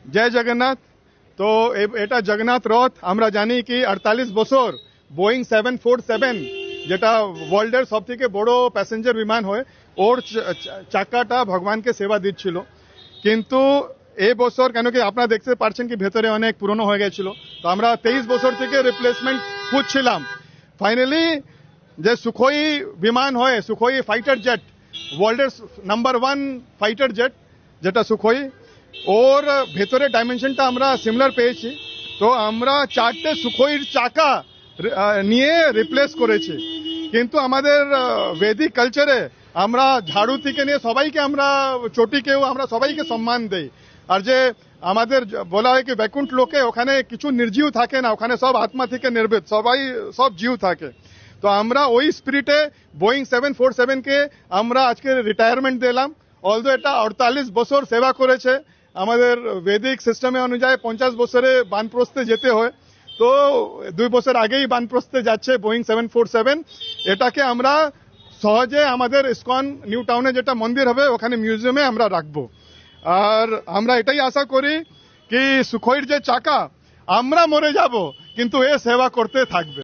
জয় জগন্নাথ। তো এটা জগন্নাথ রথ। আমরা জানি কি 48 বছর বোয়িং 747 যেটা ওয়ার্ল্ডের সব থেকে বড় প্যাসেঞ্জার বিমান হয়, ওর চাকাটা ভগবানকে সেবা দিচ্ছিল। কিন্তু এই বছর কেন কি আপনারা দেখতে পাচ্ছেন কি ভেতরে অনেক পুরনো হয়ে গেছিল, তো আমরা 23 বছর থেকে রিপ্লেসমেন্ট খুঁজছিলাম। ফাইনালি যে সুখোই বিমান হয়, সুখোই ফাইটার জেট, ওয়ার্ল্ডের নাম্বার 1 ফাইটার জেট যেটা সুখোই, ওর ভেতরে ডাইমেনশনটা আমরা সিমিলার পেয়েছি। তো আমরা 4টে সুখোইর চাকা নিয়ে রিপ্লেস করেছি। কিন্তু আমাদের বৈদিক কালচারে আমরা ঝাড়ু থেকে নিয়ে সবাইকে, আমরা চটিকেও আমরা সবাইকে সম্মান দেই। আর যে আমাদের বলা হয় কি বৈকুণ্ঠ লোকে ওখানে কিছু নির্জীব থাকে না, ওখানে সব আত্মা থেকে নির্ভীত, সব জীব থাকে। তো আমরা ওই স্পিরিটে বোয়িং 747 কে আমরা আজকে রিটায়ারমেন্ট দিলাম। অলদো এটা 48 বছর সেবা করেছে। আমাদের বৈদিক সিস্টেমে অনুযায়ী 50 বছরে বানপ্রস্থে যেতে হয়, তো 2 বছর আগেই বানপ্রস্থে যাচ্ছে বোয়িং 747। এটাকে আমরা সহজে আমাদের ইসকন নিউ টাউনে যেটা মন্দির হবে ওখানে মিউজিয়ামে আমরা রাখবো। আর আমরা এটাই আশা করি কি সুখোইর যে চাকা, আমরা মরে যাব কিন্তু এ সেবা করতে থাকবে।